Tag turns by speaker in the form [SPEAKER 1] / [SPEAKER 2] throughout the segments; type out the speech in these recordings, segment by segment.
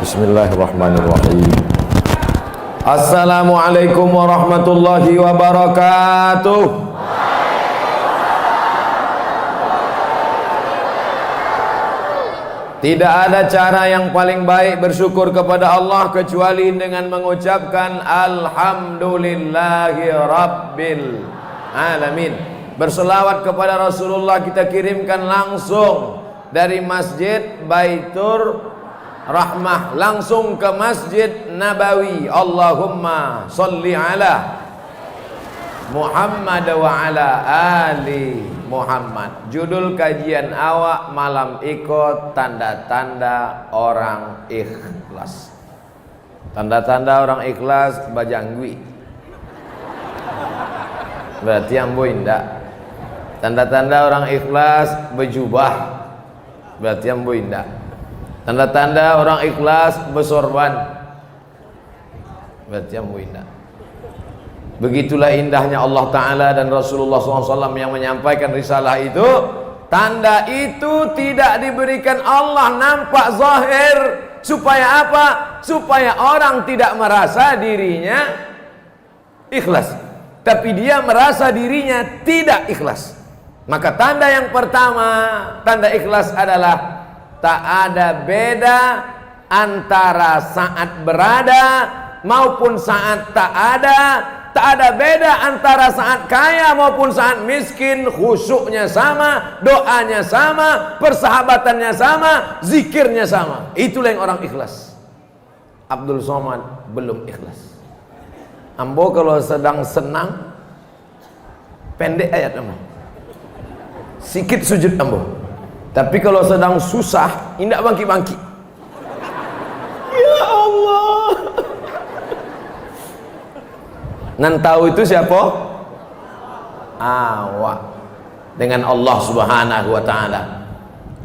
[SPEAKER 1] Bismillahirrahmanirrahim. Assalamualaikum warahmatullahi wabarakatuh. Tidak ada cara yang paling baik bersyukur kepada Allah kecuali dengan mengucapkan Alhamdulillahi Rabbil Alamin. Berselawat kepada Rasulullah kita kirimkan langsung dari Masjid Baitur Rahmah langsung ke Masjid Nabawi. Allahumma sholli ala Muhammad wa ala ali Muhammad. Judul kajian awak malam ikut tanda-tanda orang ikhlas. Tanda-tanda orang ikhlas bajanggui. Berarti ambo indak. Tanda-tanda orang ikhlas berjubah. Berarti ambo indak. Tanda-tanda orang ikhlas bersorban. Berarti ambo indak. Begitulah indahnya Allah Ta'ala dan Rasulullah SAW yang menyampaikan risalah itu. Tanda itu tidak diberikan Allah nampak zahir. Supaya apa? Supaya orang tidak merasa dirinya ikhlas, tapi dia merasa dirinya tidak ikhlas. Maka tanda yang pertama, tanda ikhlas adalah tak ada beda antara saat berada maupun saat tak ada. Tak ada beda antara saat kaya maupun saat miskin. Khusyuknya sama, doanya sama, persahabatannya sama, zikirnya sama. Itulah yang orang ikhlas. Abdul Somad belum ikhlas. Ambo kalau sedang senang pendek ayat ambo, sikit sujud ambo. Tapi kalau sedang susah indak bangkit-bangkit. Ya Allah. Nan tahu itu siapa? Awak dengan Allah Subhanahu wa Ta'ala.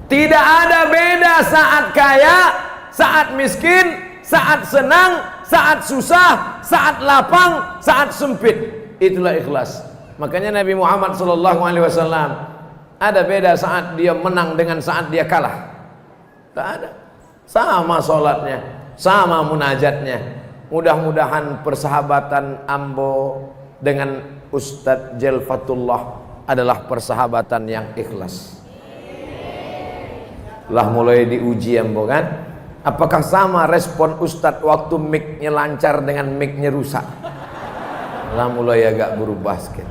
[SPEAKER 1] Tidak ada beda saat kaya, saat miskin, saat senang, saat susah, saat lapang, saat sempit. Itulah ikhlas. Makanya Nabi Muhammad SAW ada beda saat dia menang dengan saat dia kalah. Tak ada. Sama sholatnya, sama munajatnya. Mudah-mudahan persahabatan ambo dengan Ustadz Jelfatullah adalah persahabatan yang ikhlas. Lah mulai diuji ambo kan. Apakah sama respon Ustadz waktu mic-nya lancar dengan mic-nya rusak? Lah mulai agak berubah sedikit.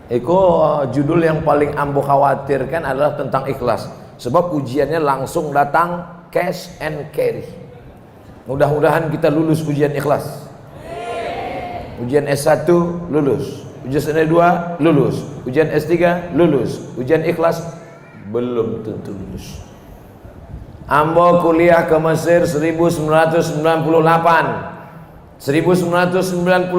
[SPEAKER 1] Itu judul yang paling ambo khawatirkan adalah tentang ikhlas. Sebab ujiannya langsung datang cash and carry. Mudah-mudahan kita lulus ujian ikhlas. Ujian S1 lulus, ujian S2 lulus, ujian S3 lulus, ujian ikhlas belum tentu lulus. Ambo kuliah ke Mesir 1998, 1999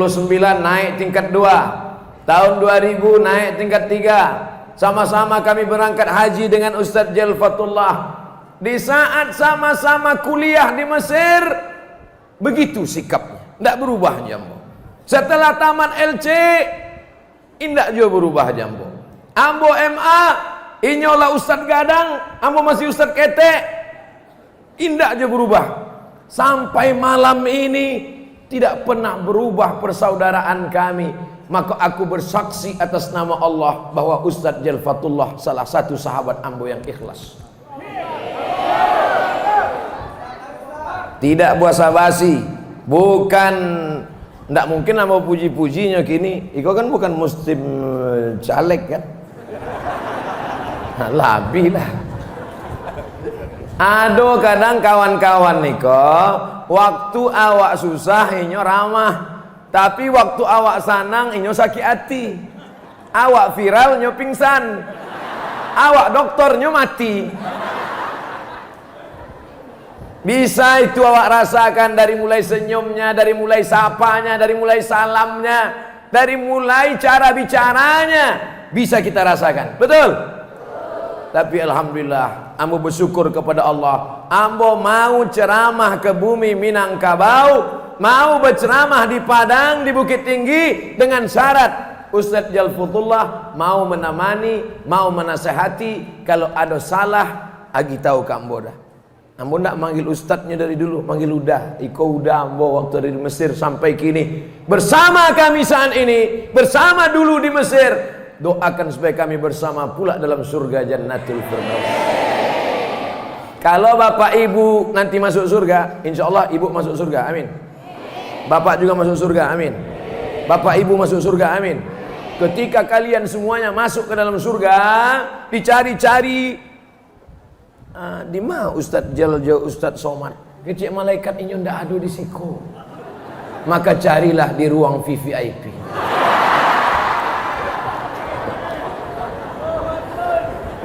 [SPEAKER 1] naik tingkat 2, tahun 2000 naik tingkat 3. Sama-sama kami berangkat haji dengan Ustadz Jelfatullah. Di saat sama-sama kuliah di Mesir, begitu sikapnya, tidak berubah jambo. Setelah tamat LC, tidak juga berubah jambo. Ambo MA, inyolah Ustadz Gadang, ambo masih Ustadz Kete, tidak juga berubah. Sampai malam ini tidak pernah berubah persaudaraan kami. Maka aku bersaksi atas nama Allah bahwa Ustadz Jelfatullah salah satu sahabat ambo yang ikhlas. Tidak basa-basi, bukan, tidak mungkin nama puji-pujinya kini. Iko kan bukan muslim caleg kan? Nah, lebih lah. Ado kadang kawan-kawan niko, waktu awak susah inyo ramah, tapi waktu awak sanang inyo sakit hati. Awak viral inyo pingsan, awak doktornya mati. Bisa itu awak rasakan dari mulai senyumnya, dari mulai sapanya, dari mulai salamnya, dari mulai cara bicaranya. Bisa kita rasakan, betul? Tapi alhamdulillah, ambo bersyukur kepada Allah. Ambo mau ceramah ke bumi Minangkabau, mau berceramah di Padang, di Bukit Tinggi dengan syarat Ustadz Jelfatullah mau menemani, mau menasehati. Kalau ada salah, agi tahu ke ambo dah. Ambo ndak manggil ustadznya dari dulu, manggil udah. Iko udah ambo waktu dari Mesir sampai kini bersama kami saat ini, bersama dulu di Mesir. Doakan supaya kami bersama pula dalam surga Jannatul Firdaus. Kalau bapak ibu nanti masuk surga, insya Allah ibu masuk surga, amin. Bapak juga masuk surga, amin. Bapak ibu masuk surga, amin. Ketika kalian semuanya masuk ke dalam surga, dicari-cari, di mana Ustadz Jalal Ustadz Somad? Kecik malaikat ini ndak ada di siko. Maka carilah di ruang VVIP.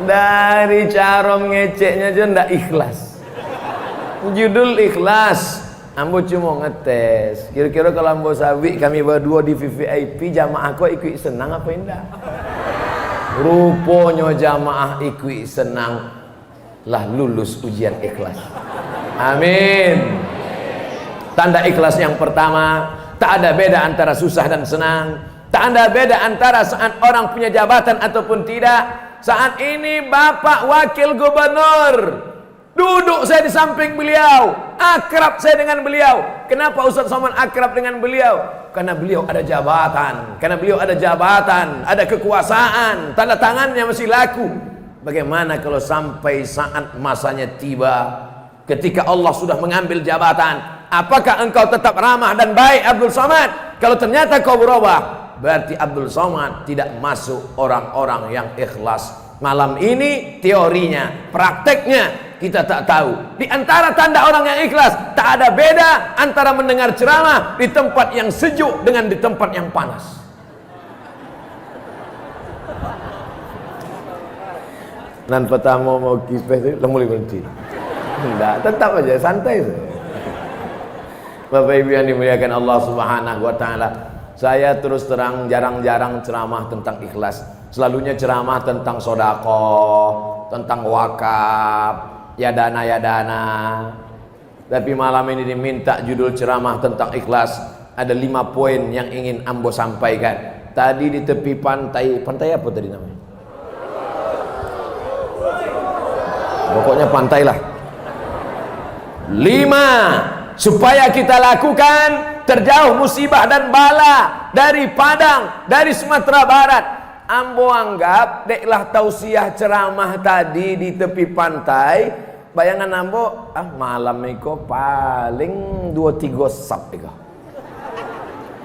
[SPEAKER 1] Dari carom ngeceknya aja ndak ikhlas. Judul ikhlas. Ambo cuma ngetes. Kira-kira kalau ambo sawi kami berdua di VVIP, jamaah kok ikut senang apa enggak? Rupanya jamaah ikut senang. Lah lulus ujian ikhlas. Amin. Tanda ikhlas yang pertama, tak ada beda antara susah dan senang. Tak ada beda antara saat orang punya jabatan ataupun tidak. Saat ini Bapak Wakil Gubernur, duduk saya di samping beliau, akrab saya dengan beliau. Kenapa Ustaz Somad akrab dengan beliau? Karena beliau ada jabatan, karena beliau ada jabatan, ada kekuasaan, tanda tangannya masih laku. Bagaimana kalau sampai saat masanya tiba, ketika Allah sudah mengambil jabatan, apakah engkau tetap ramah dan baik Abdul Somad? Kalau ternyata kau berubah, berarti Abdul Somad tidak masuk orang-orang yang ikhlas. Malam ini teorinya, prakteknya kita tak tahu. Di antara tanda orang yang ikhlas, tak ada beda antara mendengar ceramah di tempat yang sejuk dengan di tempat yang panas. Nan pertama mau kipeh itu mulai berhenti. Enggak, tetap aja santai saja. Bapak Ibu yang dimuliakan Allah Subhanahu wa taala, saya terus terang jarang-jarang ceramah tentang ikhlas. Selalunya ceramah tentang sedekah, tentang wakaf, ya dana. Tapi malam ini diminta judul ceramah tentang ikhlas. Ada 5 poin yang ingin ambo sampaikan. Tadi di tepi pantai apa tadi namanya? Pokoknya pantai lah. 5 supaya kita lakukan terjauh musibah dan bala dari Padang, dari Sumatera Barat. Ambo anggap deklah tausiah ceramah tadi di tepi pantai. Bayangan ambo, malam iko paling 2-3 sap iko.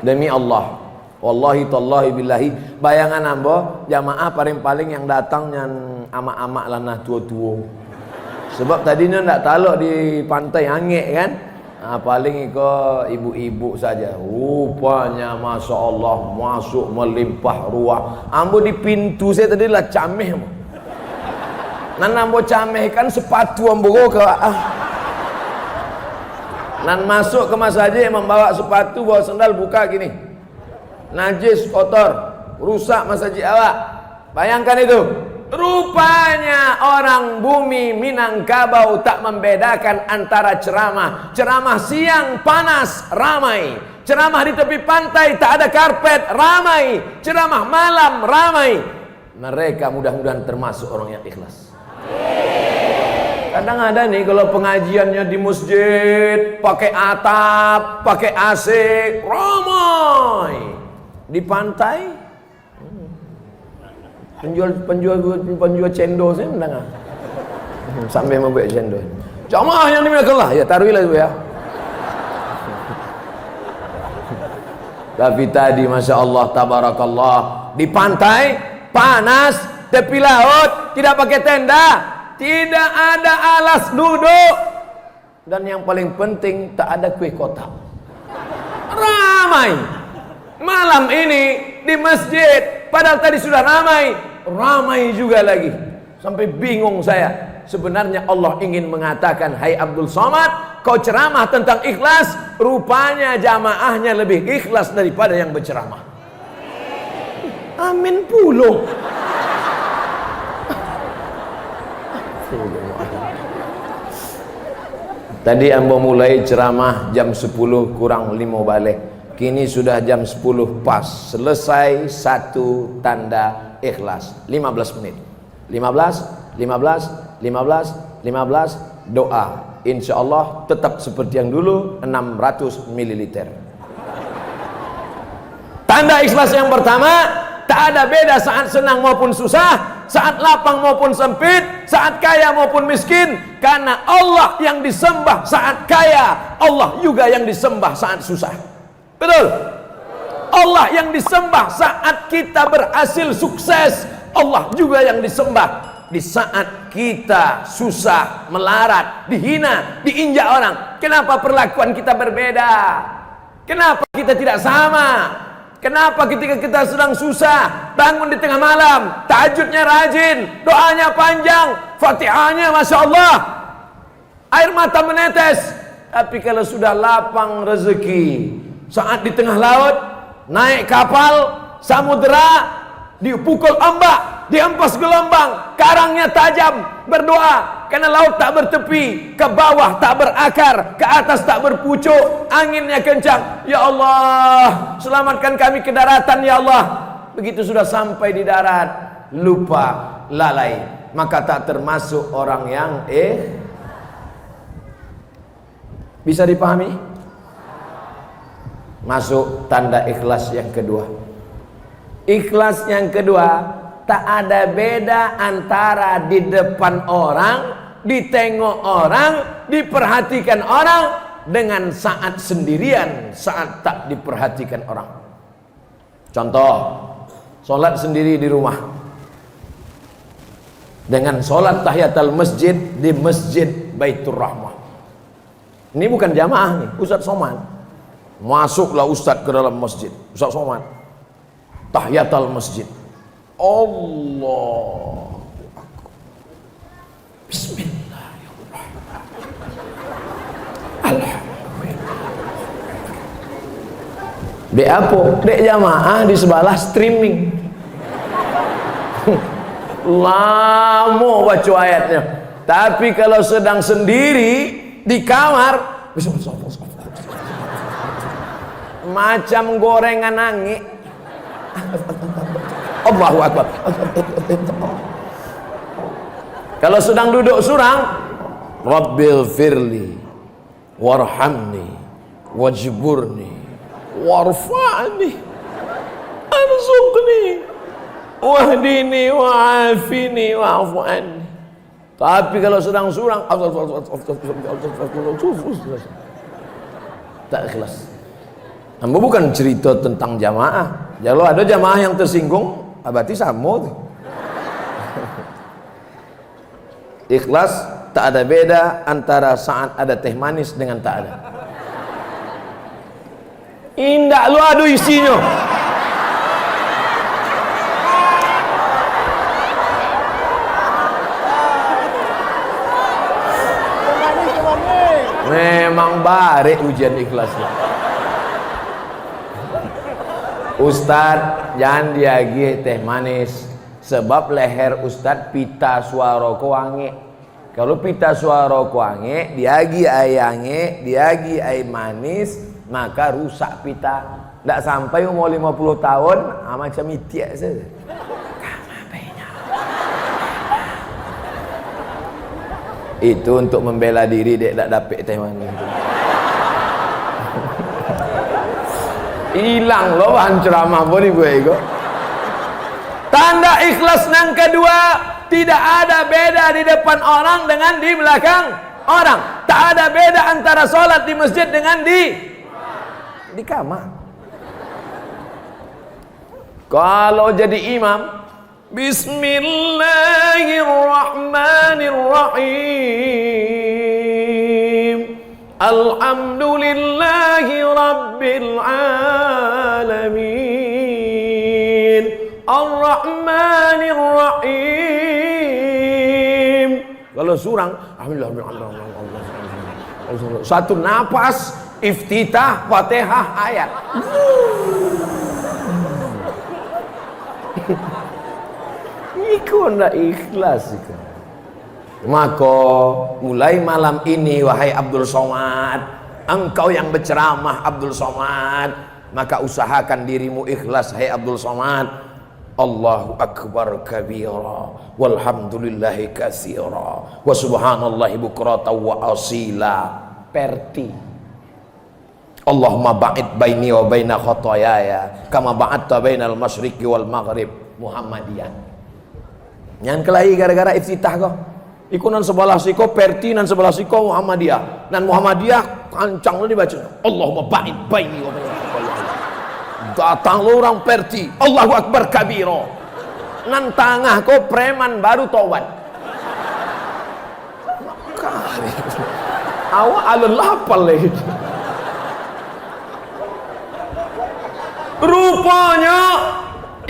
[SPEAKER 1] Demi Allah, wallahi tallahi billahi, bayangan ambo jamaah paling-paling yang datang yang amak-amak lanah tua-tua. Sebab tadinya ndak talok di pantai angin kan, paling iko ibu-ibu saja. Rupanya masya Allah masuk melimpah ruah. Ambo di pintu saya tadi lah cameh. Nan ambo cameh kan sepatu ambo ke Nan masuk ke masjid membawa sepatu bawa sandal buka gini. Najis kotor, rusak masjid awak. Bayangkan itu. Rupanya orang bumi Minangkabau tak membedakan antara ceramah siang panas ramai, ceramah di tepi pantai tak ada karpet ramai, ceramah malam ramai. Mereka mudah-mudahan termasuk orang yang ikhlas. Kadang ada nih kalau pengajiannya di masjid pakai atap, pakai AC ramai, di pantai penjual cendol saya mendengar sampai membuat cendol. Jamaah yang dimuliakan Allah, ya taruhilah itu ya. Tapi tadi masya Allah tabarakallah di pantai panas, tepi laut tidak pakai tenda, tidak ada alas duduk, dan yang paling penting tak ada kue kotak. Ramai malam ini di masjid. Padahal tadi sudah ramai juga lagi. Sampai bingung saya. Sebenarnya Allah ingin mengatakan, hai Abdul Somad, kau ceramah tentang ikhlas, rupanya jamaahnya lebih ikhlas daripada yang berceramah. Amin puluh. Tadi ambo mulai ceramah jam 10 kurang 5 balik. Kini sudah jam 10 pas. Selesai satu tanda ikhlas. 15 menit. 15 doa. insya Allah tetap seperti yang dulu, 600 ml. Tanda ikhlas yang pertama, tak ada beda saat senang maupun susah, saat lapang maupun sempit, saat kaya maupun miskin, karena Allah yang disembah saat kaya, Allah juga yang disembah saat susah. Betul? Allah yang disembah saat kita berhasil sukses, Allah juga yang disembah di saat kita susah, melarat, dihina, diinjak orang. Kenapa perlakuan kita berbeda? Kenapa kita tidak sama? Kenapa ketika kita sedang susah, bangun di tengah malam, tahajudnya rajin, doanya panjang, Fatihahnya Masya Allah, air mata menetes. Tapi kalau sudah lapang rezeki, saat di tengah laut, naik kapal, samudera, dipukul ombak, dihempas gelombang, karangnya tajam, berdoa karena laut tak bertepi, ke bawah tak berakar, ke atas tak berpucuk, anginnya kencang. Ya Allah, selamatkan kami ke daratan ya Allah. Begitu sudah sampai di darat, lupa, lalai, maka tak termasuk orang yang bisa dipahami? Masuk tanda ikhlas yang kedua. Ikhlas yang kedua, tak ada beda antara di depan orang, ditengok orang, diperhatikan orang, dengan saat sendirian, saat tak diperhatikan orang. Contoh, sholat sendiri di rumah dengan sholat tahiyatul masjid di Masjid Baitur Rahmah. Ini bukan jamaah nih, Ustadz Somad. Masuklah Ustadz ke dalam masjid, Ustadz Somad, tahiyatul masjid, Allah, Bismillahirrahmanirrahim, Alhamdulillah. Dek apa? Dek jamaah di sebelah streaming. Lama baca ayatnya. Tapi kalau sedang sendiri di kamar, macam gorengan angin. Allahu Akbar. Kalau sedang duduk surang, Rabbil firli warhamni wajburni warfa'ni arzuqni wahdini wa'afini wa'afu anni. Tapi kalau sedang surang, tak ikhlas. Ambo bukan cerita tentang jamaah. Kalau ada jamaah yang tersinggung, berarti sama tuh. Ikhlas tak ada beda antara saat ada teh manis dengan tak ada. Indah lu adu isinya. Memang barik ujian ikhlasnya. Ustadz jangan diagih teh manis, sebab leher Ustadz pita suara wangi. Kalau pita suara wangi, diagi ayange, diagi air manis, maka rusak pita. Tidak sampai umur 50 tahun, macam itiak saja. Itu untuk membela diri dia tak dapat teh manis. Hilang loh bahan ceramah boleh gue ego. Tanda ikhlas yang kedua, tidak ada beda di depan orang dengan di belakang orang. Tak ada beda antara sholat di masjid dengan di kamar. Kalau jadi imam, Bismillahirrahmanirrahim, Alhamdulillahi Rabbil Alamin, Ar-Rahmanirrahim. Kalau surang, satu napas, iftitah, fatihah, ayat. Iku ndak ikhlas iku. Maka mulai malam ini wahai Abdul Somad, engkau yang berceramah Abdul Somad, maka usahakan dirimu ikhlas hai Abdul Somad. Allahu akbar kabira walhamdulillahi katsira wa subhanallahi bukratan wa asila. Perti. Allahumma ba'id baini wa baina khotoyaya kama ba'adta bainal masyriqi wal maghrib. Muhammadiyah. Nyan kelahi gara-gara iftitah kau. Iku nan sebelah siko perti, nan sebelah siko Muhammadiyah. Nan Muhammadiyah kancang lu dibaca. Allahumma ba'id baini wa baina khotoyaya. Datang lu orang perti. Allahu akbar kabira. Nan tangah kau preman baru tobat. Kali. Awak alun lapal lagi. Rupanya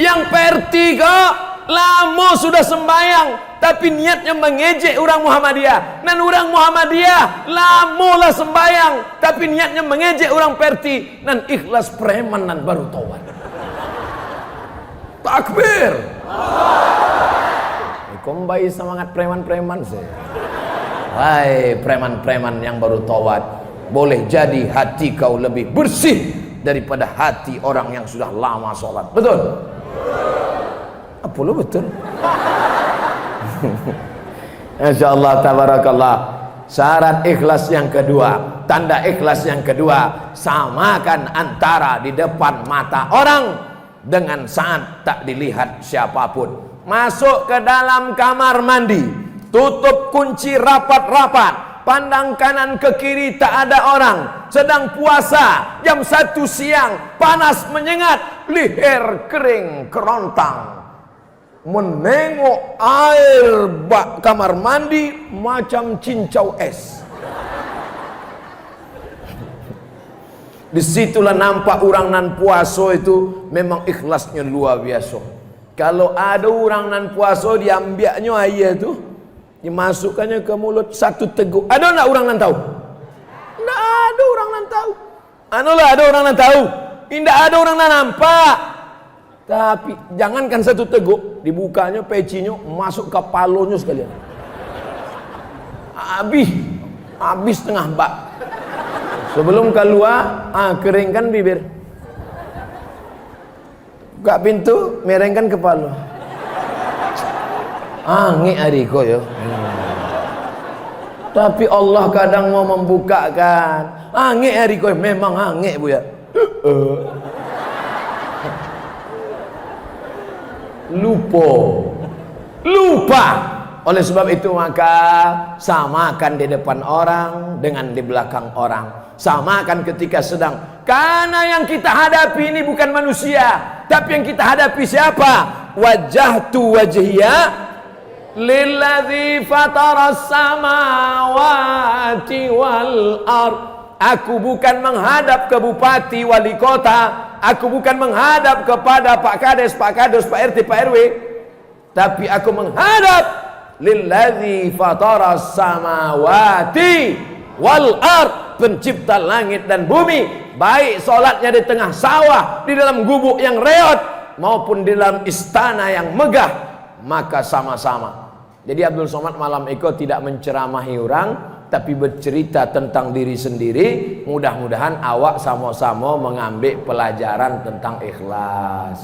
[SPEAKER 1] yang perti kok lama sudah sembahyang tapi niatnya mengejek orang Muhammadiyah. Dan orang Muhammadiyah lama lah sembahyang tapi niatnya mengejek orang perti. Dan ikhlas preman dan baru taubat. Takbir. Kombai semangat preman-preman saya. Hai preman-preman yang baru taubat, boleh jadi hati kau lebih bersih daripada hati orang yang sudah lama sholat. Betul? Apa lu betul? Insyaallah tabarakallah. Syarat ikhlas yang kedua, tanda ikhlas yang kedua, samakan antara di depan mata orang dengan saat tak dilihat siapapun. Masuk ke dalam kamar mandi, tutup kunci rapat-rapat, pandang kanan ke kiri tak ada orang, sedang puasa jam 1 siang, panas menyengat, leher kering kerontang, menengok air bak kamar mandi macam cincau es. Disitulah nampak orang nan puasa itu memang ikhlasnya luar biasa. Kalau ada orang nan puasa diambiaknya air itu, dimasukkannya ke mulut satu teguk. Ada enggak orang nan tahu? Enggak ada orang nan tahu. Anulah ada orang nan tahu. Tidak ada orang nan nampak. Tapi jangankan satu teguk, dibukanya pecinya masuk ke palonya sekalian. Habis tengah bak. Sebelum keluar, keringkan bibir. Buka pintu, merengkan kepala. Angin adiko ya. Tapi Allah kadang mau membukakan. Angin adiko memang angin bu ya. Lupa. Oleh sebab itu maka samakan di depan orang dengan di belakang orang. Samakan ketika sedang. Karena yang kita hadapi ini bukan manusia, tapi yang kita hadapi siapa? Wajjahtu wajhiya lilladzi fataras samawati wal ard. Aku bukan menghadap ke bupati, wali kota. Aku bukan menghadap kepada Pak Kades, Pak RT, Pak RW. Tapi aku menghadap lilladzi fataras samawati wal ard, pencipta langit dan bumi. Baik solatnya di tengah sawah, di dalam gubuk yang reot, maupun di dalam istana yang megah, maka sama-sama. Jadi Abdul Somad malam itu tidak menceramahi orang, tapi bercerita tentang diri sendiri. Mudah-mudahan awak sama-sama mengambil pelajaran tentang ikhlas.